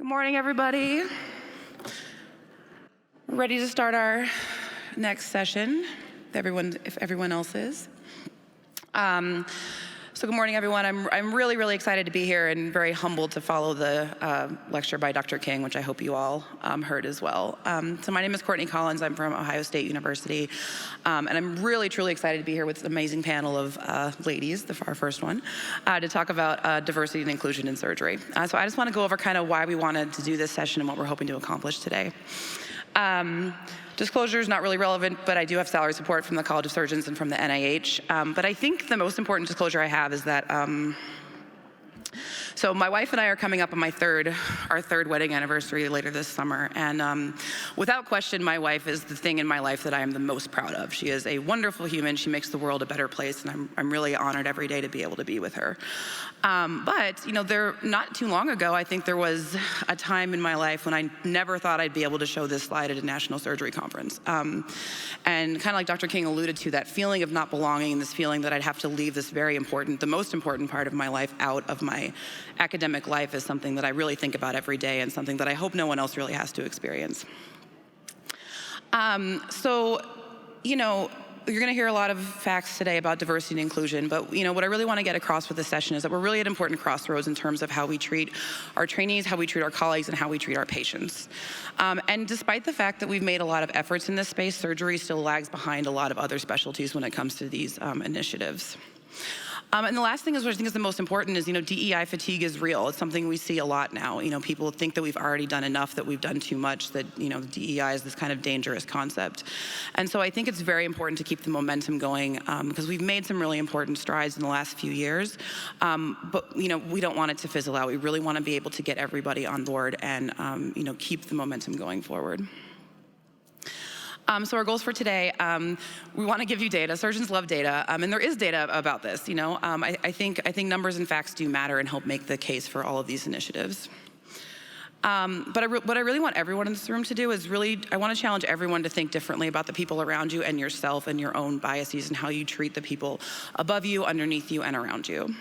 Good morning, everybody. We're ready to start our next session, if everyone else is. So good morning, everyone. I'm really, really excited to be here and very humbled to follow the lecture by Dr. King, which I hope you all heard as well. So my name is Courtney Collins. I'm from Ohio State University, and I'm really, truly excited to be here with an amazing panel of ladies, our first one, to talk about diversity and inclusion in surgery. So I just want to go over kind of why we wanted to do this session and what we're hoping to accomplish today. Disclosure is not really relevant, but I do have salary support from the College of Surgeons and from the NIH. But I think the most important disclosure I have is that, so my wife and I are coming up on our third wedding anniversary later this summer. And without question, my wife is the thing in my life that I am the most proud of. She is a wonderful human. She makes the world a better place, and I'm really honored every day to be able to be with her. But not too long ago, I think there was a time in my life when I never thought I'd be able to show this slide at a national surgery conference. And kind of like Dr. King alluded to, that feeling of not belonging, this feeling that I'd have to leave this very important, the most important part of my life out of my academic life is something that I really think about every day and something that I hope no one else really has to experience. You're going to hear a lot of facts today about diversity and inclusion, but what I really want to get across with this session is that we're really at important crossroads in terms of how we treat our trainees, how we treat our colleagues, and how we treat our patients. And despite the fact that we've made a lot of efforts in this space, surgery still lags behind a lot of other specialties when it comes to these initiatives. And the last thing is, what I think is the most important is, DEI fatigue is real. It's something we see a lot now. People think that we've already done enough, that we've done too much, that, DEI is this kind of dangerous concept. And so I think it's very important to keep the momentum going because we've made some really important strides in the last few years. But, we don't want it to fizzle out. We really want to be able to get everybody on board and, keep the momentum going forward. So our goals for today, we want to give you data. Surgeons love data, and there is data about this. I think numbers and facts do matter and help make the case for all of these initiatives. But what I really want everyone in this room to do is I want to challenge everyone to think differently about the people around you and yourself and your own biases and how you treat the people above you, underneath you, and around you.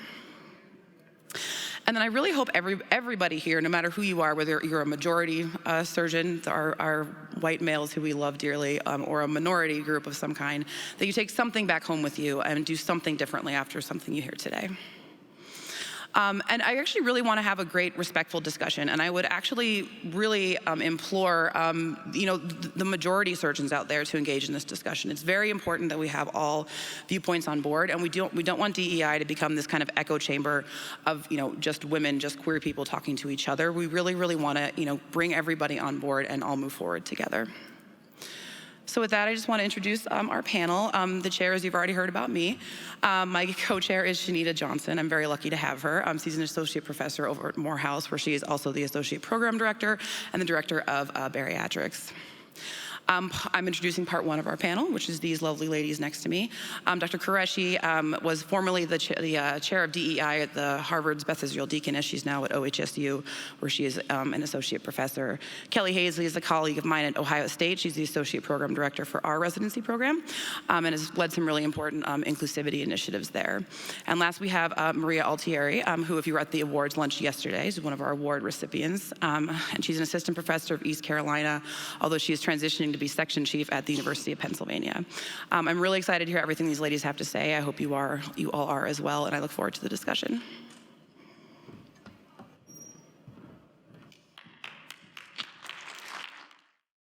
And then I really hope everybody here, no matter who you are, whether you're a majority surgeon, our white males who we love dearly, or a minority group of some kind, that you take something back home with you and do something differently after something you hear today. And I actually really want to have a great, respectful discussion, and I would actually really implore, the majority surgeons out there to engage in this discussion. It's very important that we have all viewpoints on board, and we don't want DEI to become this kind of echo chamber of, just women, just queer people talking to each other. We really, really want to, bring everybody on board and all move forward together. So with that, I just want to introduce our panel. The chair, as you've already heard about me. My co-chair is Shanita Johnson. I'm very lucky to have her. She's an associate professor over at Morehouse, where she is also the associate program director and the director of bariatrics. I'm introducing part one of our panel, which is these lovely ladies next to me. Dr. Qureshi was formerly the chair of DEI at the Harvard's Beth Israel Deaconess. She's now at OHSU, where she is an associate professor. Kelly Hazley is a colleague of mine at Ohio State. She's the associate program director for our residency program and has led some really important inclusivity initiatives there. And last, we have Maria Altieri, who, if you were at the awards lunch yesterday, is one of our award recipients. And she's an assistant professor of East Carolina, although she is transitioning to be section chief at the University of Pennsylvania. I'm really excited to hear everything these ladies have to say. I hope you all are as well, and I look forward to the discussion.